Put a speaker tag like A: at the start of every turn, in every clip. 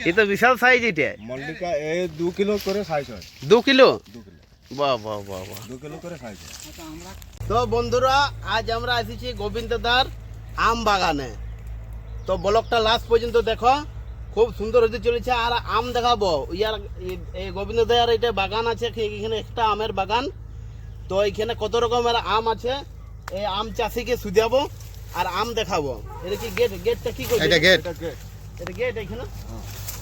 A: ये तो विशाल साइज এটা
B: মল্লিকা এই 2 কিলো করে সাইজ হয়।
A: 2 কিলো
B: 2 কিলো।
A: বাহ বাহ বাহ বাহ
B: 2 কিলো করে সাইজ হয়।
A: তো বন্ধুরা আজ আমরা এসেছি গোবিন্দদার আম বাগানে। তো ব্লগটা লাস্ট পর্যন্ত দেখো, খুব সুন্দর হতে চলেছে। আর আম দেখাবো ইয়ার এই গোবিন্দদার এটা বাগান আছে, এখানে একটা আমের বাগান। তো এখানে কত রকমের আম আছে, এই আম চাষিকে সুজাবো আর আম দেখাবো। এটা কি গেট? গেটটা কি করছে?
B: এটা গেট।
A: এটা গেট এখানে,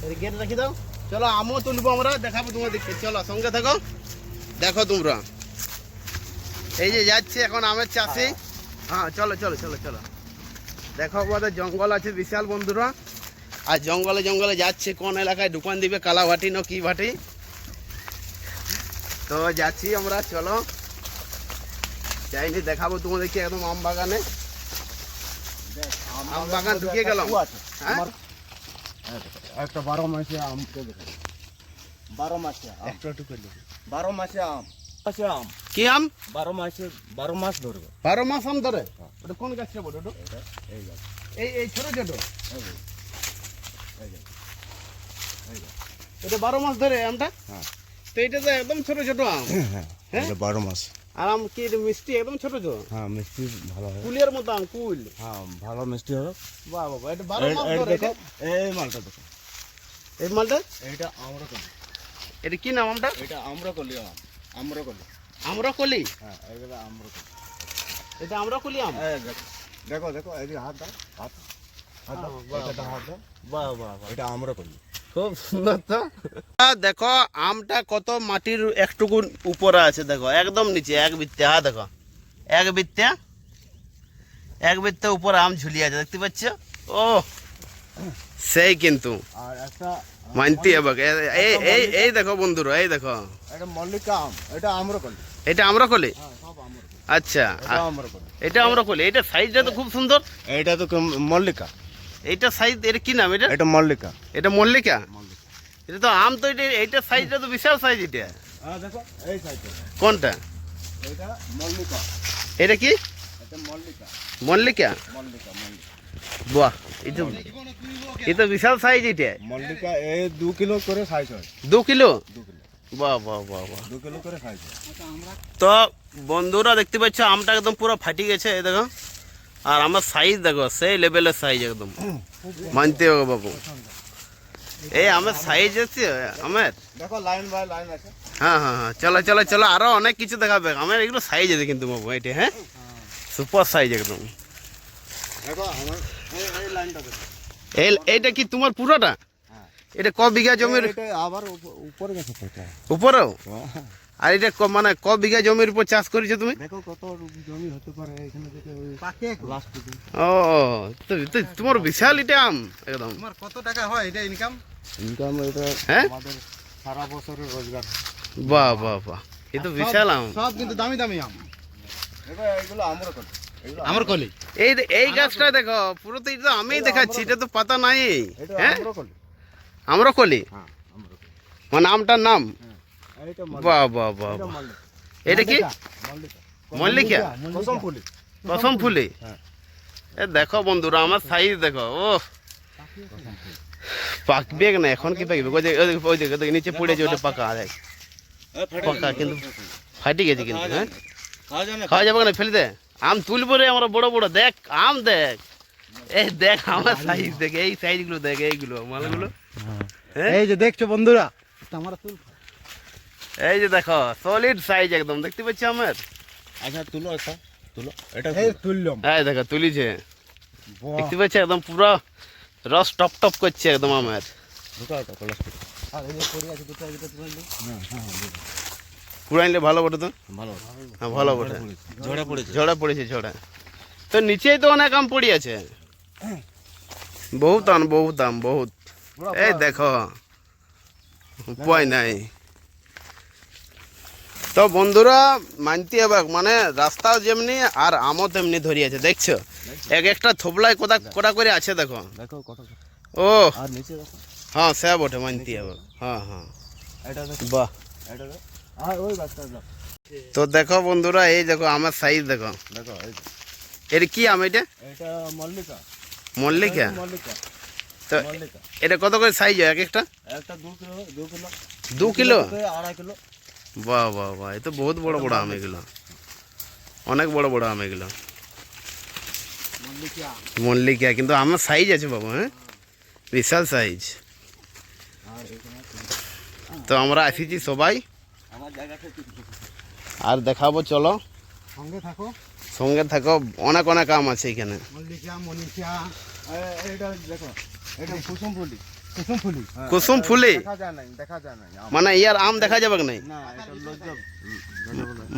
A: এটা গেট রাখি দাও। চলো আমও তুলবো, আমরা দেখাবো তোমাদেরকে। চলো সঙ্গে থাকো, দেখো তোমরা। এই যে যাচ্ছে এখন আমের চাষি। হ্যাঁ চলো চলো চলো চলো। দেখো আমাদের জঙ্গল আছে বিশাল বন্ধুরা। আর জঙ্গলে জঙ্গলে যাচ্ছে, কোন এলাকায় দোকান দিবে, কালা ভাটি না কি ভাটি। তো যাচ্ছি আমরা, চলো যাইনি দেখাবো তোমাদেরকে একদম আম বাগানে। আম বাগান ঢুকে গেলাম। হ্যাঁ
B: একটা 12 মাসে আম কে দেখো। 12 মাসে একটা টুকু 12 মাসে আম। মাসে আম
A: কি আম?
B: 12 মাসে 12 মাস ধরবে।
A: 12 মাস আম ধরে? ওটা কোন গাছটা বড়?
B: এটা এই গাছ।
A: এই ছোট ছোট
B: এই গাছ। এই গাছ। এই গাছ।
A: এটা 12 মাস ধরে আমটা?
B: হ্যাঁ।
A: তো এটা তো একদম ছোট ছোট আম।
B: হ্যাঁ
A: হ্যাঁ
B: এটা 12 মাস।
A: আর আম কি মিষ্টি একদম ছোট ছোট?
B: হ্যাঁ মিষ্টি ভালো হয়।
A: কুলের মতো আম, কুল।
B: হ্যাঁ ভালো মিষ্টি হবে।
A: বাহ বাবা, এটা 12 মাস ধরে।
B: দেখো এই মালটা দেখো।
A: এই মালটা
B: এটা আম্রকলি।
A: এটা কি নাম আমটা?
B: এটা আম্রকলি আম। আম্রকলি।
A: আম্রকলি?
B: হ্যাঁ এগুলো আম্রকলি।
A: এটা আম্রকলি আম।
B: এই দেখো দেখো দেখো এই যে হাত দাও, হাত হাত দাও, এটা হাত দাও।
A: বাহ বাহ বাহ,
B: এটা আম্রকলি।
A: খুব সুন্দর। তো দেখো আমটা কত মাটির একটুকু উপরে আছে, দেখো একদম নিচে এক বিত্তে। হ্যাঁ দেখো এক বিত্তে উপরে আম ঝুলিয়ে আছে, দেখতে পাচ্ছ? ও সেই কিন্তু
B: আর একটা
A: মানতে হবে। এই দেখো বন্ধুরা, এই দেখো
B: এটা মল্লিকা আম, এটা আম্রকলি।
A: এটা আম্রকলি?
B: হ্যাঁ সব আম্রকলি।
A: আচ্ছা,
B: এটা আম্রকলি।
A: এটা আম্রকলি। এটা সাইজটা তো খুব সুন্দর।
B: এটা তো মল্লিকা।
A: এইটা সাইজ, এটা কি নাম?
B: এটা মল্লিকা।
A: এটা মল্লিকা।
B: মল্লিকা।
A: এটা তো আম তো, এইটা সাইজটা তো বিশাল সাইজ। এটা
B: হ্যাঁ দেখো এই সাইজটা।
A: কোনটা?
B: এটা মল্লিকা।
A: এটা কি?
B: এটা মল্লিকা।
A: মল্লিকা?
B: মল্লিকা মল্লিকা।
A: বাহ, এই তো বিশাল সাইজ। এটা
B: মল্লিকা এই 2 কিলো করে সাইজ হয়।
A: 2 কিলো?
B: 2 কিলো।
A: বাহ বাহ বাহ বাহ।
B: 2 কিলো করে সাইজ হয়।
A: তো বন্ধুরা দেখতে পাচ্ছ আমটা একদম পুরো ফাটি গেছে, এই দেখো। আর আমার সাইজ দেখো, সেই লেভেলের সাইজ একদম, মানতে হবে বাবু। এই আমের সাইজ আছে আমের।
B: দেখো লাইন বাই লাইন আছে।
A: হ্যাঁ হ্যাঁ হ্যাঁ, চলো চলো চলো, আরো অনেক কিছু দেখাবে আমার। এগুলো সাইজ আছে কিন্তু বাবু, এটা হ্যাঁ সুপার সাইজ একদম।
B: দেখো আমার এই লাইনটা দেখো।
A: এইটা কি তোমার পুরোটা?
B: হ্যাঁ
A: এটা ক বিঘা জমির
B: এটা আবার উপরে গেছে এটা।
A: উপরেও? আর এটা মানে ক বিঘা জমির উপর চাষ করেছো তুমি?
B: দেখো কত জমি হতে পারে এখানে থেকে ওই পাকে লাস্ট পর্যন্ত।
A: ও তো তোমার বিশাল এটা আম একদম।
B: তোমার কত টাকা হয় এটা ইনকাম? ইনকাম এটা
A: হ্যাঁ
B: আমাদের সারা বছরের রোজগার।
A: বাহ বাহ বাহ, এই তো বিশাল আম।
B: সব কিন্তু দামি দামি আম। দেখো এইগুলো আম্রকলি। এগুলো আম্রকলি।
A: এই গাছটা দেখো, পুরো তো এটা আমি দেখাচ্ছি, এটা তো পাতা নাই।
B: এটা
A: হ্যাঁ
B: আম্রকলি।
A: আম্রকলি
B: হ্যাঁ আম্রকলি।
A: মানে আমটার নাম?
B: হ্যাঁ এটা
A: বাহ বাহ বাহ বাহ। এটা কি? মল্লিকা?
B: কসম ফুলি।
A: কসম ফুলি?
B: হ্যাঁ।
A: এ দেখো বন্ধুরা আমার সাইজ দেখো। ও পাকবে না এখন, কি পাকবে? ওই দেখো নিচে পড়ে যে ওটা পাকা দেখ, পাকা কিন্তু ফাটি গেছে কিন্তু। হ্যাঁ খাওয়া যাবে না, ফেলে দে। আম তুলবো রে আমরা বড় বড়। দেখ আম দেখ, এই দেখ আমার সাইজ দেখ, এই সাইজগুলো দেখ, এইগুলো মালগুলো।
B: এই যে দেখছো বন্ধুরা,
A: এই যে দেখো সলিড সাইজ একদম, দেখতে পাচ্ছি আমার।
B: আচ্ছা তুলো একটা তুলো। এটা এই তুললাম।
A: এই দেখো তুলিছে, দেখতে পাচ্ছি একদম পুরো রস টপ টপ করছে একদম আমার।
B: ঢুকাও তো প্লাস্টিক। আর এই যে পড়ে আছে দুটো এটা তুলে দাও। হ্যাঁ হ্যাঁ
A: পুরো আনলে ভালো বটে তো।
B: ভালো।
A: হ্যাঁ ভালো বটে।
B: ঝড়ে পড়েছে।
A: ঝড়ে পড়েছে, ঝড়ে। তো নিচেই তো অনেক আম পড়ে আছে, বহুত আম বহুত আম বহুত। এই দেখো উপায় নাই। তো বন্ধুরা মানতে হবে, মানে রাস্তাও যেমনি আর আমও তেমনি ধরিয়েছে, দেখছো এক একটা থোবলায় কোটা কোটা করে আছে দেখো।
B: দেখো কত।
A: ও
B: আর নিচে দেখো।
A: হ্যাঁ সে বটে, মানতে হবে। হ্যাঁ হ্যাঁ
B: এটা দেখো।
A: বাহ।
B: এটা দেখো। আর ওই গাছটা দেখো।
A: তো দেখো বন্ধুরা এই দেখো আমার সাইজ দেখো।
B: দেখো এই
A: এর কি আম এটা?
B: এটা মল্লিকা।
A: মল্লিকা?
B: মল্লিকা।
A: তো
B: মল্লিকা
A: এটা কত করে সাইজ হয় এক একটা?
B: একটা 2 কিলো
A: 2 কিলো?
B: 2.5 কিলো।
A: বাহ বাহ বাহ, এ তো বহুত বড় বড় আম এগুলো, অনেক বড় বড় আম এগুলো
B: মল্লিকা
A: মল্লিকা। কিন্তু আমার সাইজ আছে বাবু, হ্যাঁ বিশাল সাইজ।
B: আর এখানে
A: তো আমরা আসিছি সবাই,
B: আমার জায়গাটা
A: আর দেখাবো, চলো
B: সঙ্গে থাকো।
A: সঙ্গে থাকো, অনেক অনেক আম আছে এখানে।
B: মল্লিকা মনীষা, এটা দেখো, এটা কুসুম ফুলি। কুসুম ফুলি,
A: কুসুম ফুলি
B: দেখা যায় না
A: মানে ইয়ার আম দেখা যাবে নাই,
B: না, এটা লজ্জা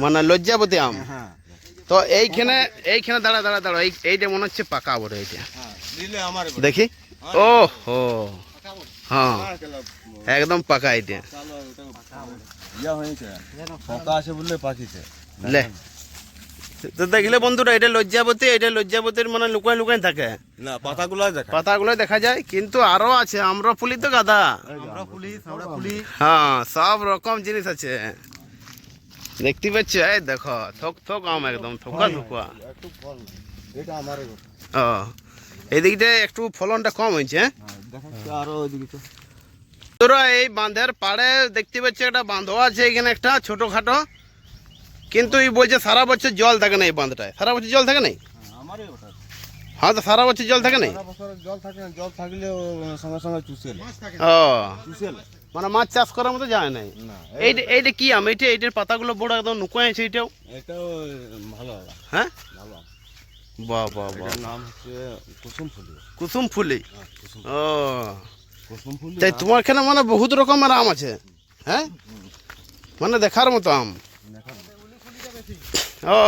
A: মানে লজ্জাপতি আম।
B: হ্যাঁ
A: তো এইখানে দাঁড়া দাঁড়া দাঁড়া, এইটা মনে হচ্ছে পাকা বড় এইটা,
B: হ্যাঁ, দিলে আমার
A: দেখি। ও হো, হ্যাঁ একদম পাকা এইটা।
B: চালো, ইয়া হয়েছে, পোকা আছে বললে পাকিছে।
A: লে, তো দেখলে বন্ধুরা, এটা লজ্জাপতি, এটা লজ্জাপতির মানে লুকায় লুকায় থাকে,
B: না, পাতাগুলো দেখা,
A: পাতাগুলো দেখা যায়। কিন্তু আরো আছে, আমরা ফুলি তো গাদা,
B: আমরা ফুলি, আমরা ফুলি।
A: হ্যাঁ সব রকম জিনিস আছে, দেখতে পাচ্ছ? এই দেখো, থক থক আম, একদম থোকা থোকা।
B: একটু ফল, এটা আমারই কথা।
A: ও, এই দিকটা একটু ফলনটা কম হয়েছে, হ্যাঁ?
B: দেখাচ্ছি আরো ওইদিকে তো।
A: তোরা এই বাঁধের পাড়ে দেখতে পাচ্ছ একটা বাঁধও আছে এখানে একটা ছোটখাটো, কিন্তু এই বলছে সারা বছর জল থাকে না এই বাঁধটায়, সারা বছর জল থাকে নাই।
B: আমারই ওটা।
A: হ্যাঁ, তো সারা বছর জল থাকে নাই।
B: সারা বছর জল থাকে না, জল থাকলেও সঙ্গে সঙ্গে চুষে নে।
A: ও,
B: চুষে নে।
A: মানে মাছ চাষ করার মতো যায় নাই।
B: না,
A: এইটা কি আম? এইটার পাতাগুলো বড়, একদম নুকায় আছে এইটাও,
B: এটাও ভালো হবে,
A: হ্যাঁ?
B: ভালো হবে।
A: বাহ বাহ বাহ,
B: এটার নাম হচ্ছে কুসুম ফুলি।
A: কুসুম ফুলি।
B: হ্যাঁ, কুসুম
A: ও,
B: কুসুম ফুলি।
A: তাই তোমার এখানে মানে বহুত রকমের আম আছে, হ্যাঁ? মানে দেখার মতো আম।
B: দেখা না।
A: ও,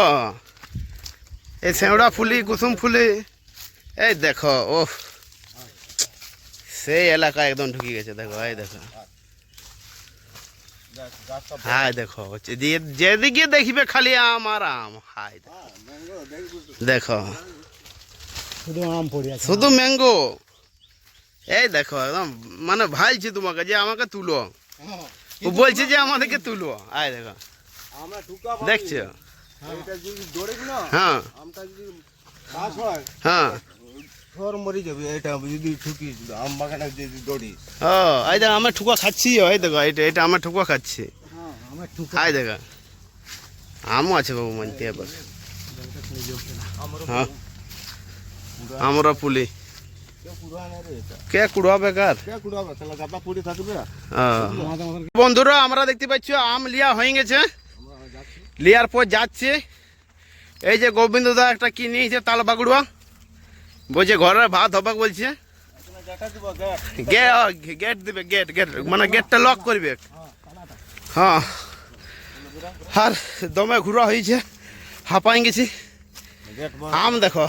A: এই শেওড়া ফুলি, কুসুম ফুলি, এই দেখো, ও সেই এলাকা একদম ঢুকে গেছে, দেখো, এই দেখো,
B: গাছটা
A: হাই দেখো, যেদিকে দেখবে খালি আম আর আম, হাই
B: ম্যাঙ্গো দেখবি তো।
A: দেখো,
B: শুধু আম পড়ে আছে।
A: শুধু ম্যাঙ্গো। এই দেখো, একদম মানে ভাইছি তোমাকে যে আমাকে তুলো, ও বলছে যে আমাদেরকে তুলো, আয় দেখো,
B: আমরা টুকা
A: দেখছো?
B: এটা যদি দৌড়ে না,
A: হ্যাঁ
B: আমটা যদি গাছ হয়,
A: হ্যাঁ,
B: সর মরে যাবে। এটা যদি ঠুকিস, আম বাগানে যদি দৌড়িস।
A: ও এই দেখো, আমরা ঠুকা খাচ্ছি, এই দেখো, এটা আমরা ঠুকা খাচ্ছি,
B: হ্যাঁ, আমার টুকা।
A: আয় দেখো, আমও আছে বাবু মানতে এবার। হ্যাঁ, আমরা পুলি
B: কেউ কুড়ায় না রে এটা।
A: কে কুড়াবে কার?
B: কে কুড়াবে? তাহলে গাদা পড়ে থাকবে।
A: বন্ধুরা, আমরা দেখতে পাচ্ছি আম লিয়া হয়ে গেছে,
B: আমরা যাচ্ছি।
A: লিয়ার পর যাচ্ছে। এই যে গোবিন্দদা একটা কি নিয়েছে তাল বাগুড়া, বলছে ঘরের ভাত হবে বলছে,
B: এখানে দেখা দিব গেট।
A: গেট দিবে, গেট মানে গেটটা লক করবে। হ্যাঁ, আর দমে ঘুরা হয়েছে, হাঁপাই গেছি।
B: গেট বন্ধ।
A: আম দেখো,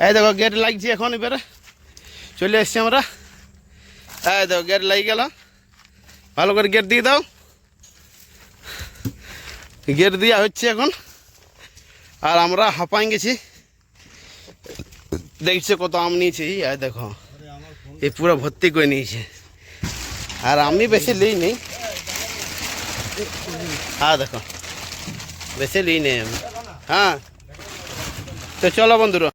A: এই দেখো গেট লাগছে, এখন এবারে চলে এসছি আমরা। এই দেখো গেট লাগিয়ে গেল, ভালো করে গেট দিয়ে দাও। গেট দেওয়া হচ্ছে এখন, আর আমরা হাঁপাই গেছি। দেখছে কত আম নিয়েছে, এই দেখো, এই পুরো ভর্তি করে নিয়েছে, আর আমি বেশি লিই নেই। হ্যাঁ দেখো, বেশি লিই নেই আমি। হ্যাঁ, তো চলো বন্ধুরা।